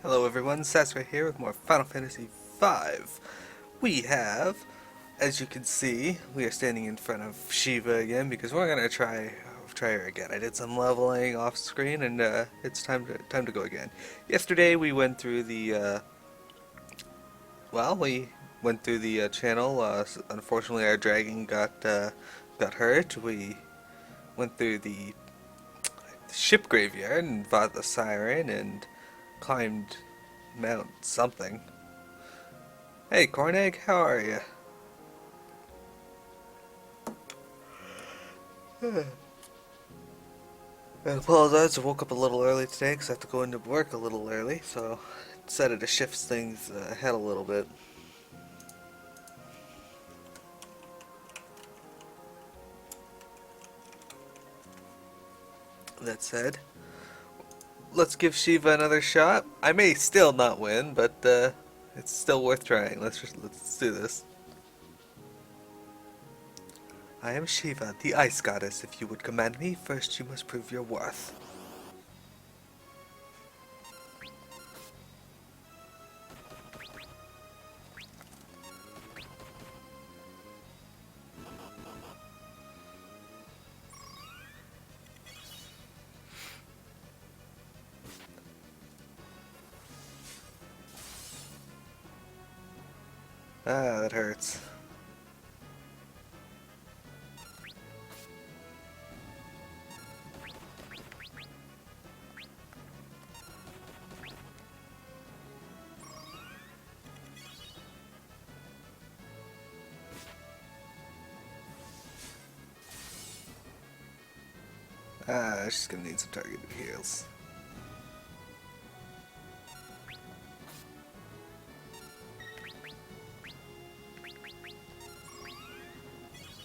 Hello everyone, Sasra here with more Final Fantasy V. We have, as you can see, we are standing in front of Shiva again because we're gonna try her again. I did some leveling off screen and it's time to go again. Yesterday we went through the we went through the channel. Unfortunately, our dragon got hurt. We went through the ship graveyard and fought the siren and climbed Mount something. Hey, Cornegg, how are you? I apologize, I woke up a little early today because I have to go into work a little early, so I decided to shift things ahead a little bit. That said, let's give Shiva another shot. I may still not win, but it's still worth trying. Let's do this. I am Shiva, the ice goddess. If you would command me, first you must prove your worth. Ah, that hurts. Ah, she's gonna need some targeted heals.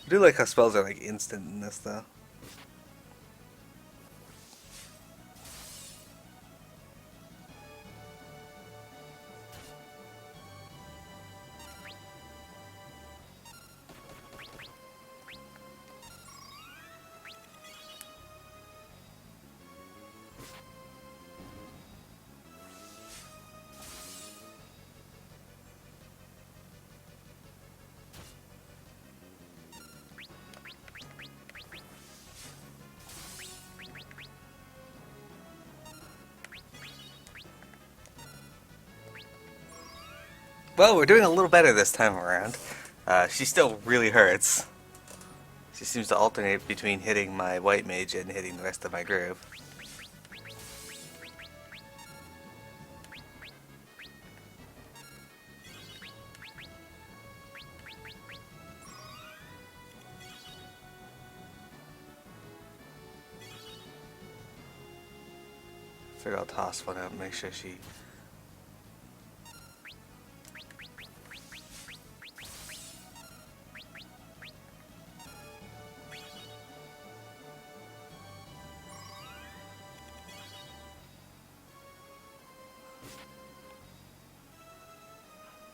I do like how spells are like instant in this though. Well, we're doing a little better this time around. She still really hurts. She seems to alternate between hitting my white mage and hitting the rest of my group. Figure I'll toss one out and make sure she...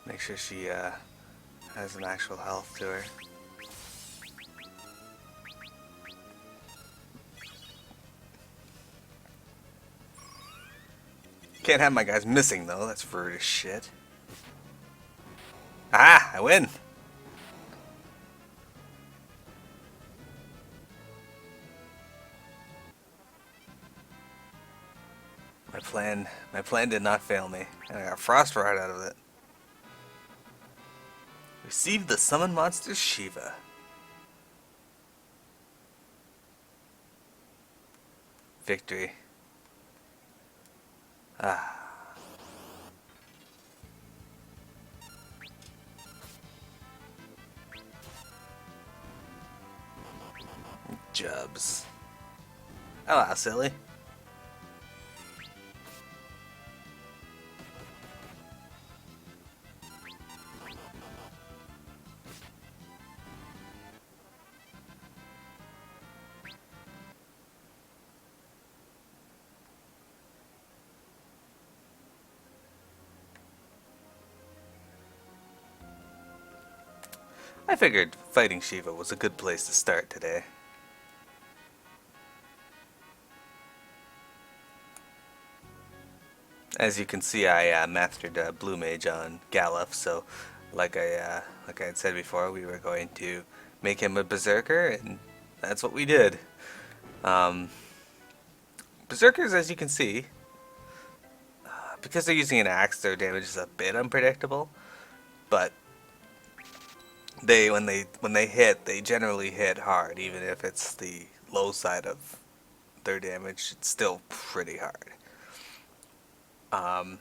Make sure she has an actual health to her. Can't have my guys missing though, that's rude as shit. Ah, I win! My plan did not fail me, and I got Frost right out of it. Receive the summon monster Shiva. Victory. Ah. Jubs. Hello, silly. I figured fighting Shiva was a good place to start today. As you can see, I mastered Blue Mage on Galuf, so like I had said before, we were going to make him a Berserker, and that's what we did. Um, Berserkers, as you can see, because they're using an axe, their damage is a bit unpredictable, but when they hit, they generally hit hard, even if it's the low side of their damage. It's still pretty hard. Um,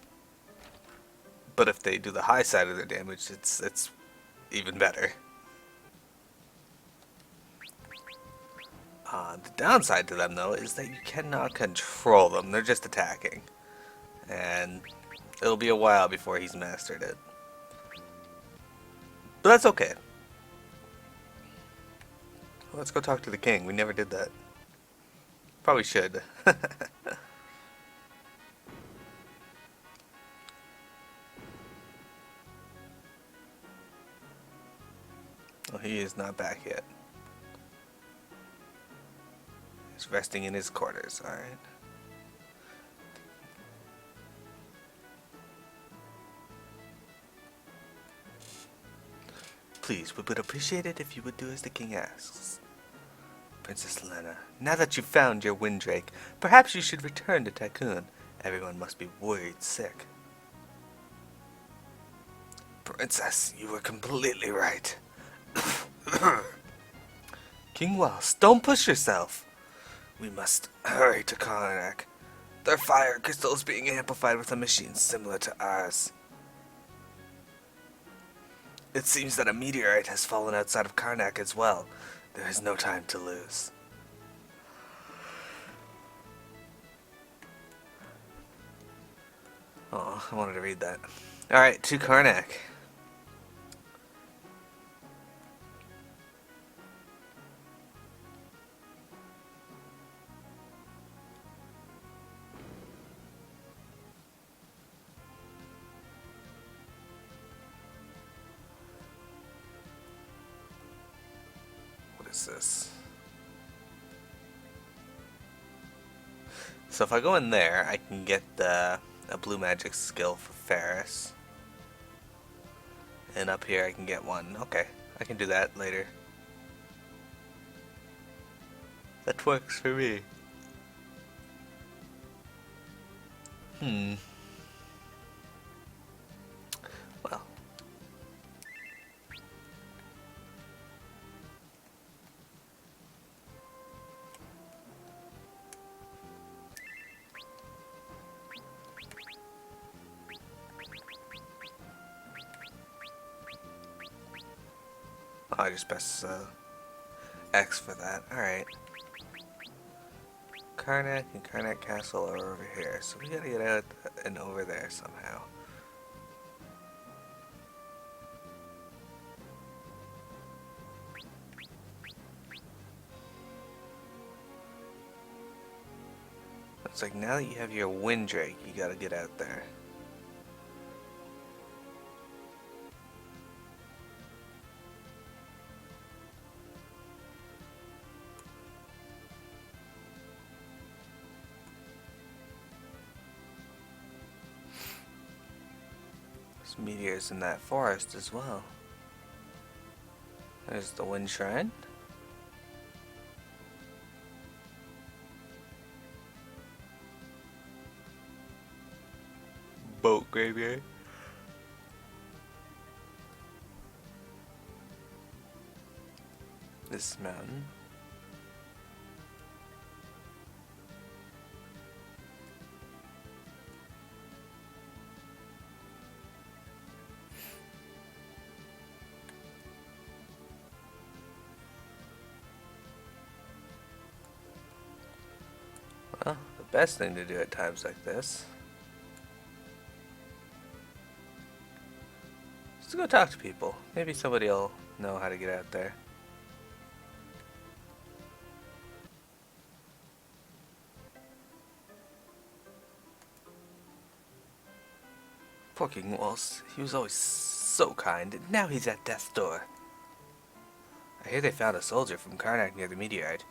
but if they do the high side of their damage, it's even better. The downside to them, though, is that you cannot control them. They're just attacking, and it'll be a while before he's mastered it. But that's okay. Let's go talk to the king. We never did that. Probably should. Oh, he is not back yet. He's resting in his quarters, alright. Please, we would appreciate it if you would do as the king asks. Princess Lena, now that you've found your Windrake, perhaps you should return to Tycoon. Everyone must be worried sick. Princess, you were completely right. King Wells, don't push yourself. We must hurry to Karnak. Their fire crystal is being amplified with a machine similar to ours. It seems that a meteorite has fallen outside of Karnak as well. There is no time to lose. Oh, I wanted to read that. Alright, to Karnak. What is this? So if I go in there, I can get a blue magic skill for Ferris. And up here I can get one. Okay, I can do that later. That works for me. Well. Oh, I just press X for that. Alright. Karnak and Karnak Castle are over here, so we gotta get out and over there somehow. It's like now that you have your Windrake, you gotta get out there. There's meteors in that forest as well. There's the Wind Shrine. Boat graveyard. This mountain. Well, the best thing to do at times like this is to go talk to people. Maybe somebody will know how to get out there. Poor King Walls. He was always so kind, and now he's at death's door. I hear they found a soldier from Karnak near the meteorite.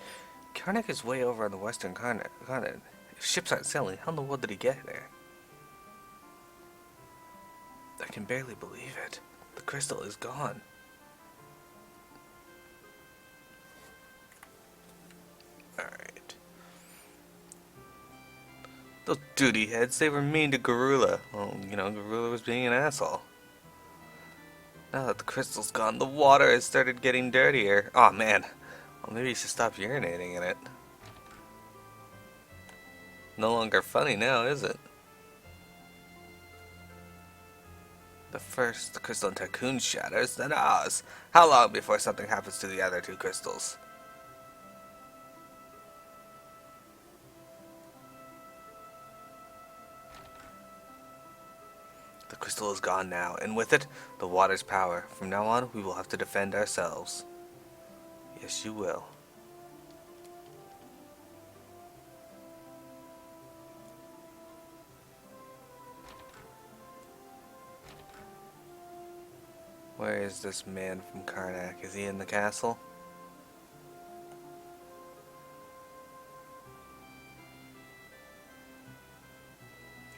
Karnak is way over on the western continent. If ships aren't sailing, how in the world did he get there? I can barely believe it. The crystal is gone. Alright. Those duty heads, they were mean to Garula. Well, Garula was being an asshole. Now that the crystal's gone, the water has started getting dirtier. Oh man. Well, maybe you should stop urinating in it. No longer funny now, is it? The first the crystal in Tycoon shatters, then Oz. How long before something happens to the other two crystals? The crystal is gone now, and with it, the water's power. From now on, we will have to defend ourselves. Yes, you will. Where is this man from Karnak? Is he in the castle?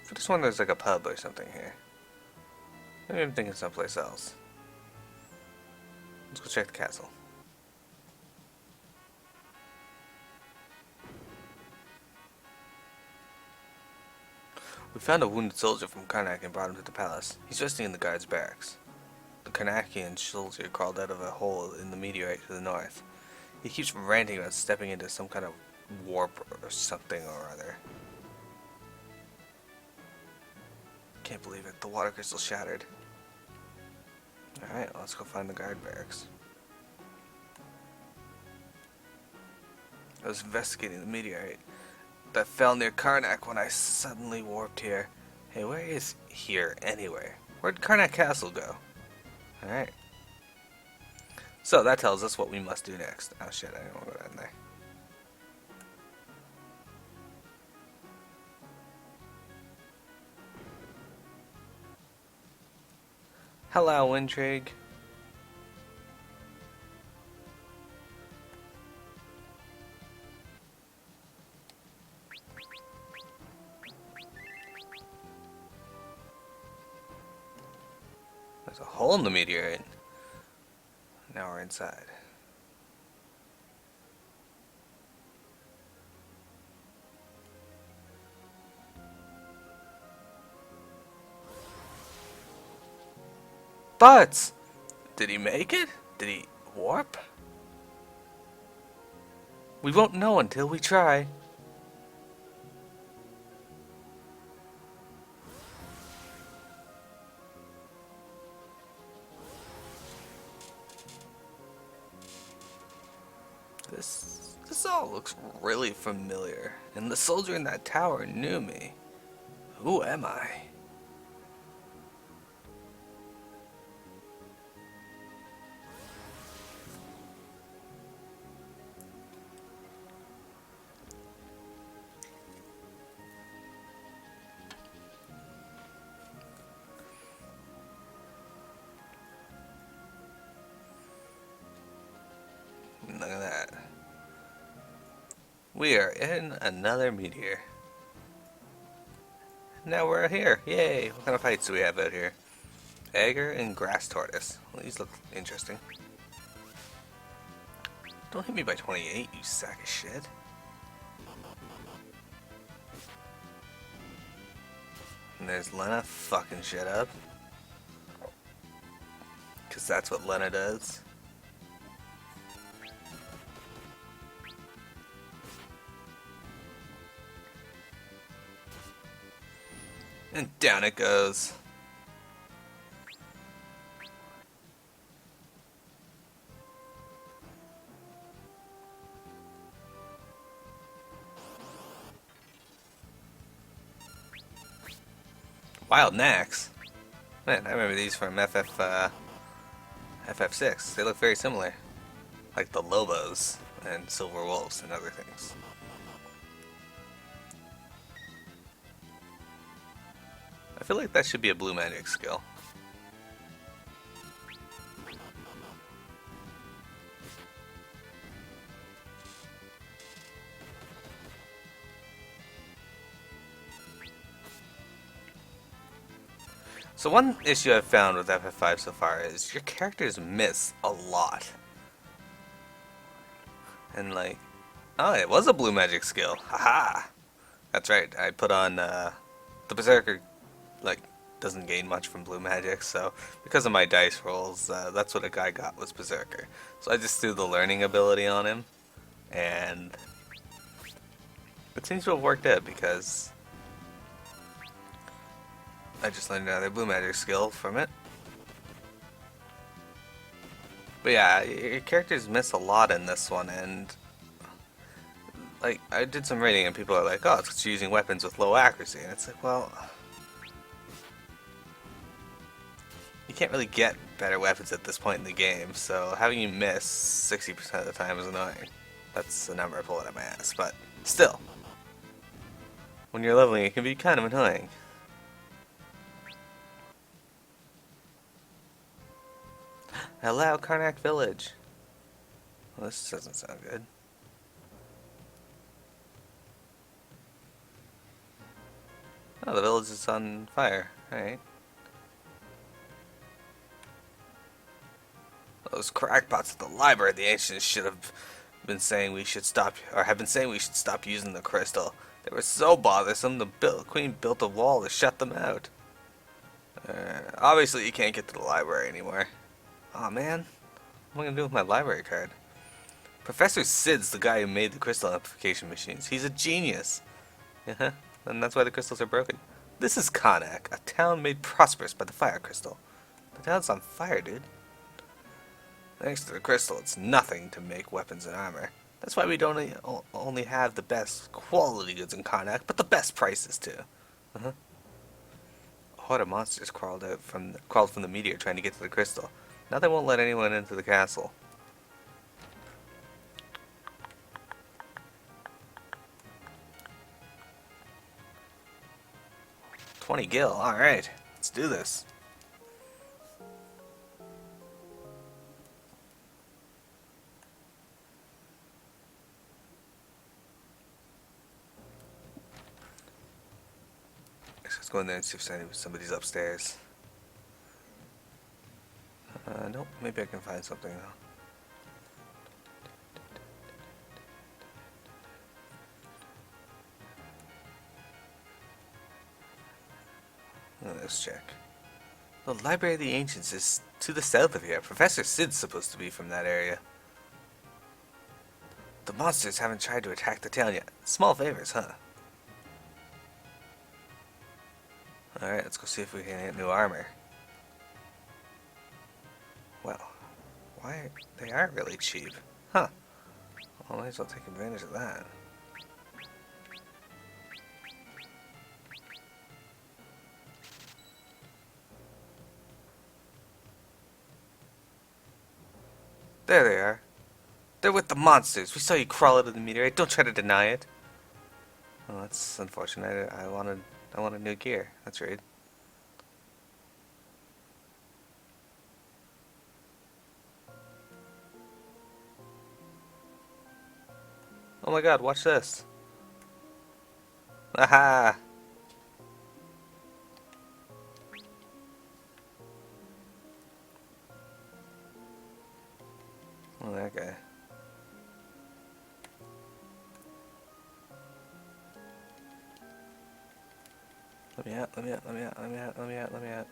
I just wonder if there's like a pub or something here. Maybe I'm thinking someplace else. Let's go check the castle. We found a wounded soldier from Karnak and brought him to the palace. He's resting in the guard's barracks. The Karnakian soldier crawled out of a hole in the meteorite to the north. He keeps ranting about stepping into some kind of warp or something or other. Can't believe it. The water crystal shattered. Alright, let's go find the guard barracks. I was investigating the meteorite that fell near Karnak when I suddenly warped here. Hey, where is here anyway? Where'd Karnak Castle go? Alright. So that tells us what we must do next. Oh shit, I didn't want to go down there. Hello, Intrigue. There's a hole in the meteorite. Now we're inside. But did he make it? Did he warp? We won't know until we try. This all looks really familiar, and the soldier in that tower knew me. Who am I? Look at that. We are in another meteor. Now we're out here. Yay! What kind of fights do we have out here? Agar and Grass Tortoise. Well, these look interesting. Don't hit me by 28, you sack of shit. And there's Lena fucking shit up. Because that's what Lena does. And down it goes. Wild Nax. Man, I remember these from FF6. They look very similar. Like the Lobos and Silver Wolves and other things. I feel like that should be a blue magic skill. So one issue I've found with FF5 so far is your characters miss a lot. And like, oh, it was a blue magic skill. Haha! That's right, I put on, the Berserker, like, doesn't gain much from blue magic, so because of my dice rolls, that's what a guy got was Berserker. So I just threw the learning ability on him, and it seems to have worked out because I just learned another blue magic skill from it. But yeah, your characters miss a lot in this one, and like I did some reading, and people are like, "Oh, it's 'cause you're using weapons with low accuracy," and it's like, well, you can't really get better weapons at this point in the game, so having you miss 60% of the time is annoying. That's the number I pull out of my ass, but still, when you're leveling, it can be kind of annoying. Hello, Karnak Village. Well, this doesn't sound good. Oh, the village is on fire. Alright. Those crackpots at the library, the ancients should have been saying we should stop, or have been saying we should stop using the crystal. They were so bothersome, the queen built a wall to shut them out. Obviously, you can't get to the library anymore. Aw, oh, man. What am I gonna do with my library card? Professor Sid's the guy who made the crystal amplification machines. He's a genius. Uh-huh. And that's why the crystals are broken. This is Karnak, a town made prosperous by the fire crystal. The town's on fire, dude. Thanks to the crystal, it's nothing to make weapons and armor. That's why we don't only have the best quality goods in Karnak, but the best prices too. Uh-huh. A horde of monsters crawled from the meteor trying to get to the crystal. Now they won't let anyone into the castle. $20 gil. All right, let's do this. Let's go in there and see if somebody's upstairs. Nope. Maybe I can find something though. Let's check. The Library of the Ancients is to the south of here. Professor Sid's supposed to be from that area. The monsters haven't tried to attack the town yet. Small favors, huh? Alright, let's go see if we can get new armor. Well, why? They are really cheap. Huh. Well, I might as well take advantage of that. There they are. They're with the monsters. We saw you crawl out of the meteorite. Don't try to deny it. Well, that's unfortunate. I wanted new gear. That's right. Oh my god, watch this. Aha! Oh, that guy. Let me out, let me out, let me out, let me out, let me out, let me out.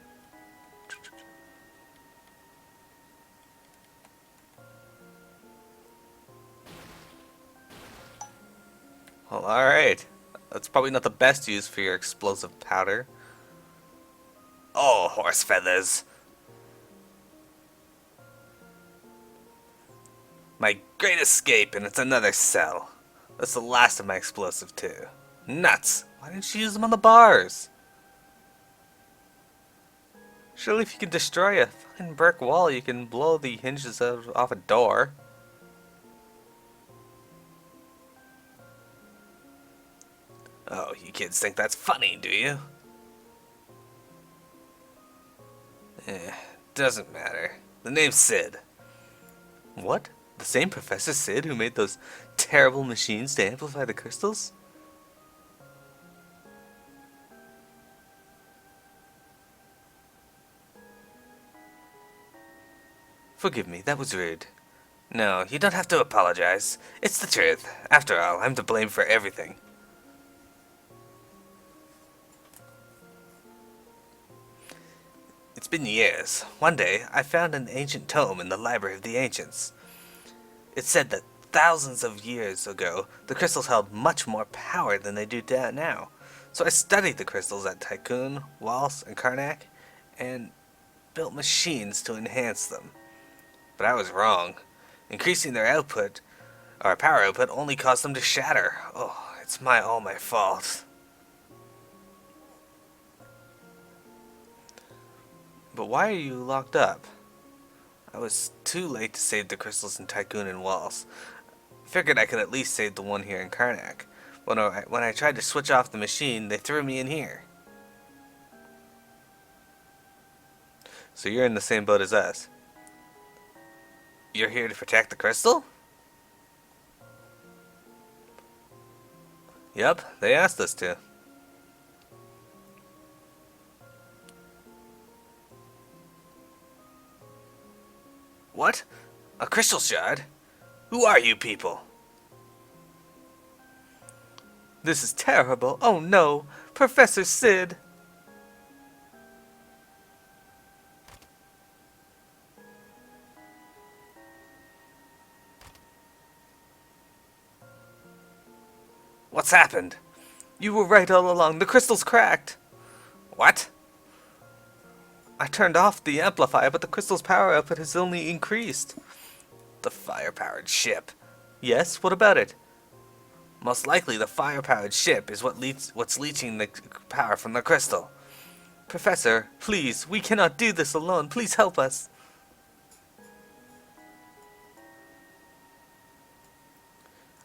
Well, alright. That's probably not the best use for your explosive powder. Oh, horse feathers. My great escape, and it's another cell. That's the last of my explosive too. Nuts! Why didn't you use them on the bars? Surely if you can destroy a fucking brick wall, you can blow the hinges off a door. Oh, you kids think that's funny, do you? Doesn't matter. The name's Sid. What? The same Professor Sid who made those terrible machines to amplify the crystals? Forgive me, that was rude. No, you don't have to apologize. It's the truth. After all, I'm to blame for everything. It's been years. One day, I found an ancient tome in the Library of the Ancients. It said that thousands of years ago, the crystals held much more power than they do now. So I studied the crystals at Tycoon, Waltz, and Karnak, and built machines to enhance them. But I was wrong. Increasing their output, or power output, only caused them to shatter. Oh, it's all my fault. But why are you locked up? I was too late to save the crystals in Tycoon and Walls. Figured I could at least save the one here in Karnak. When I tried to switch off the machine, they threw me in here. So you're in the same boat as us. You're here to protect the crystal? Yep, they asked us to. What? A crystal shard? Who are you people? This is terrible. Oh no, Professor Sid. What's happened? You were right all along. The crystal's cracked. What? I turned off the amplifier, but the crystal's power output has only increased. The fire-powered ship. Yes, what about it? Most likely the fire-powered ship is what's leeching the power from the crystal. Professor, please, we cannot do this alone. Please help us.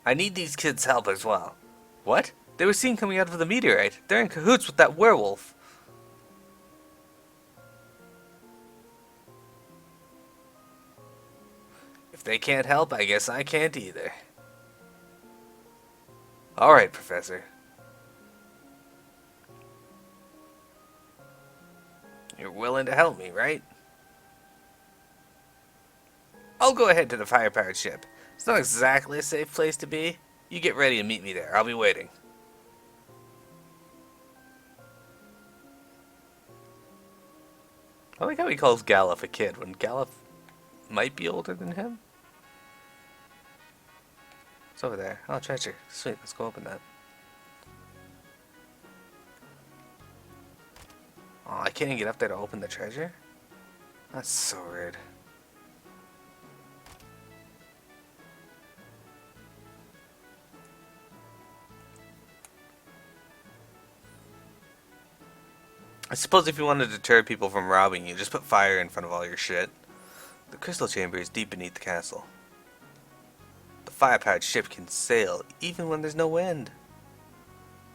I need these kids' help as well. What? They were seen coming out of the meteorite. They're in cahoots with that werewolf. If they can't help, I guess I can't either. Alright, Professor. You're willing to help me, right? I'll go ahead to the fire-powered ship. It's not exactly a safe place to be. You get ready and meet me there. I'll be waiting. I like how he calls Galuf a kid when Galuf might be older than him. It's over there. Oh, treasure. Sweet, let's go open that. Oh, I can't even get up there to open the treasure? That's so rude. I suppose if you want to deter people from robbing you, just put fire in front of all your shit. The crystal chamber is deep beneath the castle. The fire-powered ship can sail even when there's no wind.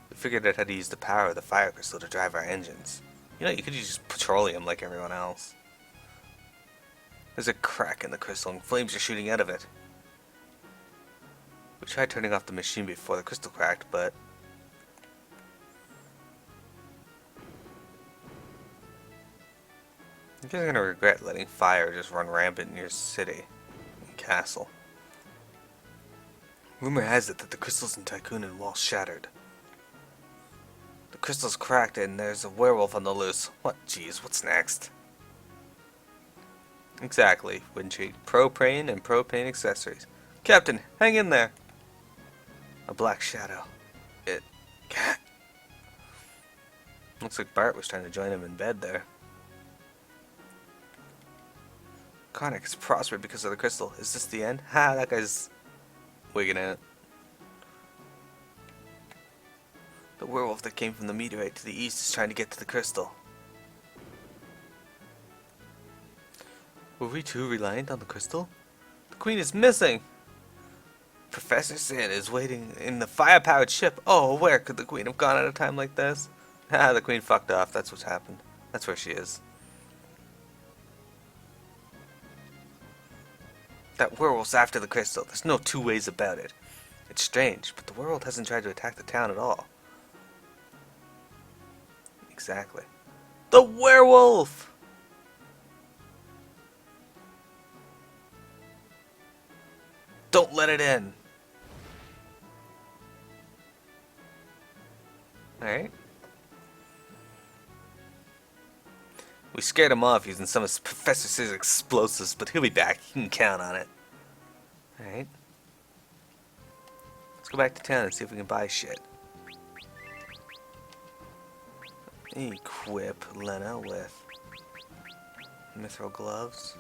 We figured out how to use the power of the fire crystal to drive our engines. You know, you could use petroleum like everyone else. There's a crack in the crystal and flames are shooting out of it. We tried turning off the machine before the crystal cracked, but you guys are gonna regret letting fire just run rampant in your city and castle. Rumor has it that the crystals in Tycoon and Wall shattered. The crystal's cracked and there's a werewolf on the loose. What? Jeez, what's next? Exactly, Windcheat. Propane and propane accessories. Captain, hang in there. A black shadow. It... Looks like Bart was trying to join him in bed there. Karnak has prospered because of the crystal. Is this the end? Ha, that guy's wigging out. The werewolf that came from the meteorite to the east is trying to get to the crystal. Were we too reliant on the crystal? The queen is missing! Professor Sid is waiting in the fire-powered ship. Oh, where could the queen have gone at a time like this? Ah, the queen fucked off. That's what's happened. That's where she is. That werewolf's after the crystal. There's no two ways about it. It's strange, but the werewolf hasn't tried to attack the town at all. Exactly. The werewolf! Don't let it in. Alright. We scared him off using some of Professor Scissor's explosives, but he'll be back. You can count on it. Alright. Let's go back to town and see if we can buy shit. Equip Lena with mithril gloves.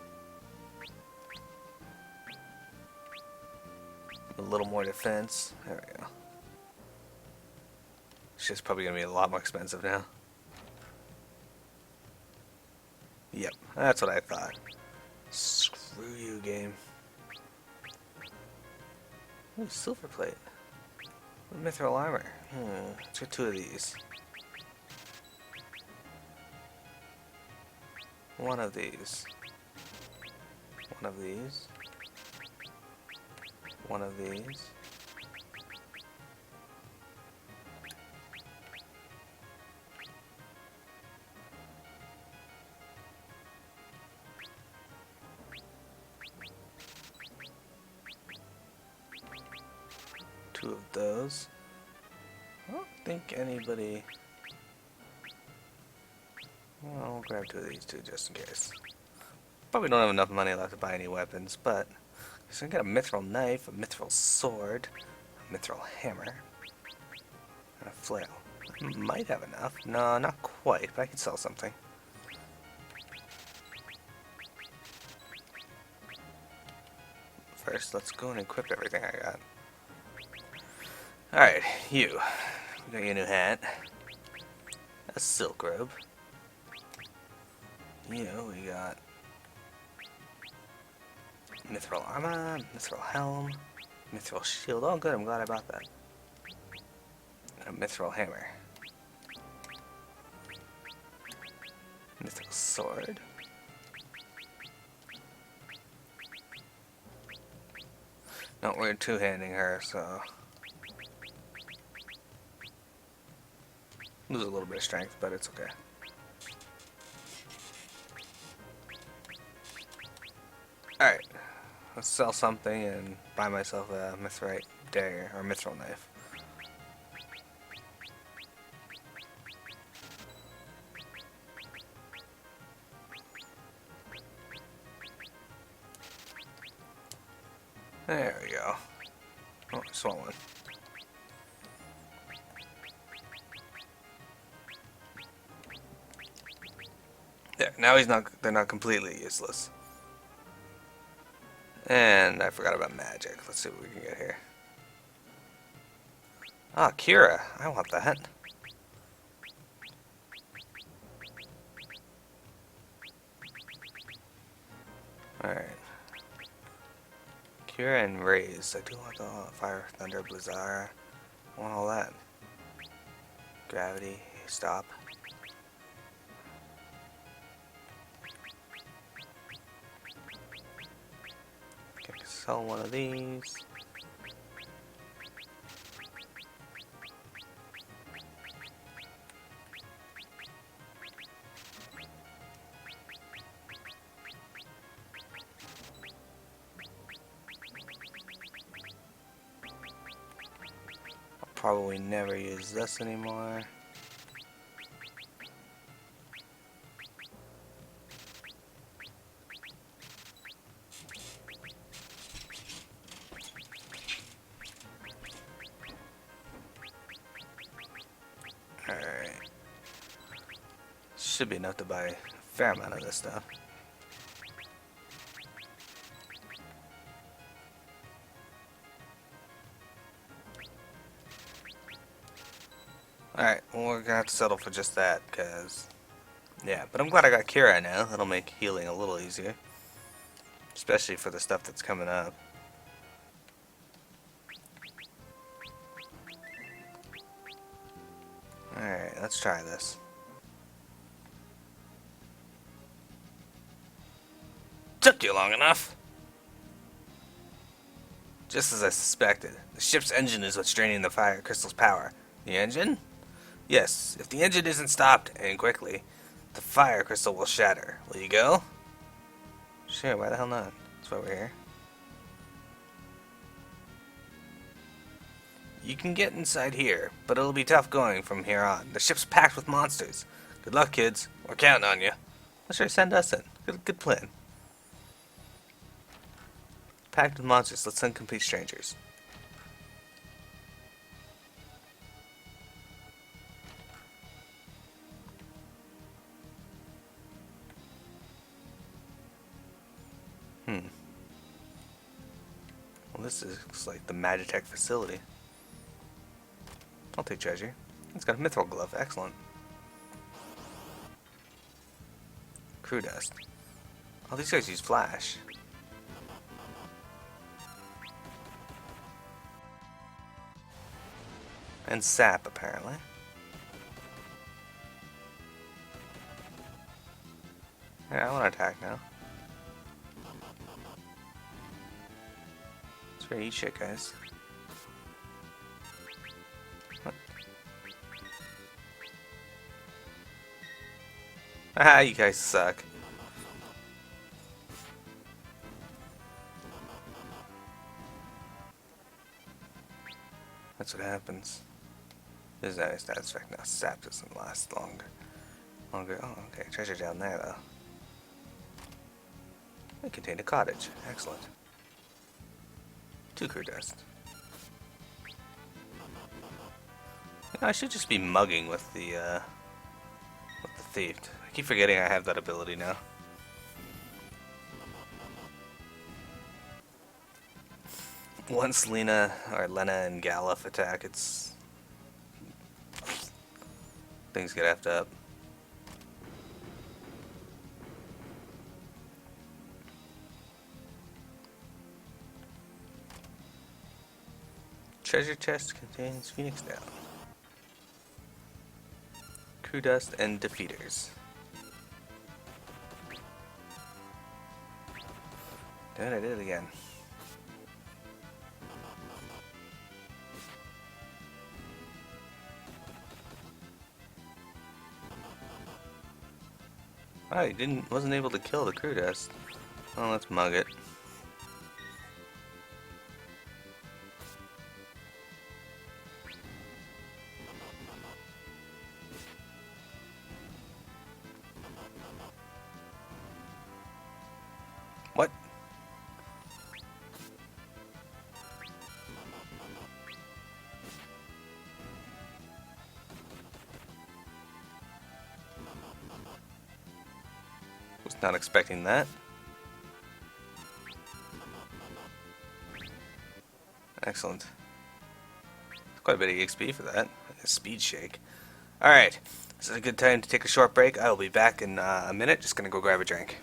A little more defense. There we go. Shit's probably gonna be a lot more expensive now. Yep, that's what I thought. Screw you, game. Ooh, silver plate. Mithril armor. Let's get 2 of these. 1 of these. 1 of these. 1 of these. Two of those. I don't think anybody... Well, I'll grab 2 of these too, just in case. Probably don't have enough money left to buy any weapons, but... So I got a mithril knife, a mithril sword, a mithril hammer, and a flail. Might have enough. No, not quite, but I could sell something. First, let's go and equip everything I got. Alright, you. We got your new hat. A silk robe. You, we got mithril armor, mithril helm, mithril shield. Oh good, I'm glad I bought that. And a mithril hammer. Mithril sword. No, we're two-handing her, so... Lose a little bit of strength, but it's okay. Alright. Let's sell something and buy myself a mithrite dagger, or mithril knife. There we go. Oh, I saw one. There, now they're not completely useless. And I forgot about magic. Let's see what we can get here. Ah, Kira. I want that. Alright. Kira and Raise. I do want the Fire, Thunder, Blizzara. I want all that. Gravity. Stop. Okay, sell one of these. I'll probably never use this anymore. Alright. Should be enough to buy a fair amount of this stuff. Alright, well we're gonna have to settle for just that, cause... Yeah, but I'm glad I got Kira now. That'll make healing a little easier. Especially for the stuff that's coming up. Alright, let's try this. Took you long enough! Just as I suspected, the ship's engine is what's draining the fire crystal's power. The engine? Yes, if the engine isn't stopped, and quickly, the fire crystal will shatter. Will you go? Sure, why the hell not? That's why we're here. You can get inside here, but it'll be tough going from here on. The ship's packed with monsters. Good luck, kids. We're counting on you. Let's sure send us in. Good plan. Packed with monsters. Let's send complete strangers. Well, this is like the Magitech facility. I'll take treasure. It's got a mithril glove. Excellent. Crew dust. Oh, these guys use flash. And sap, apparently. Yeah, I want to attack now. It's very eat shit, guys. What? Ah, you guys suck. That's what happens. This is a status effect now. Sap doesn't last longer. Oh, okay. Treasure down there, though. It contained a cottage. Excellent. 2 crew dust. You know, I should just be mugging with the thief. I keep forgetting I have that ability now. Once Lena and Galuf attack, things get effed up. Treasure chest contains Phoenix Down, crew dust, and defeaters. Damn it, I did it again. Oh, he wasn't able to kill the crew dust. Well, let's mug it. What? Was not expecting that. Excellent. Quite a bit of EXP for that. A speed shake. Alright, this is a good time to take a short break. I will be back in a minute. Just gonna go grab a drink.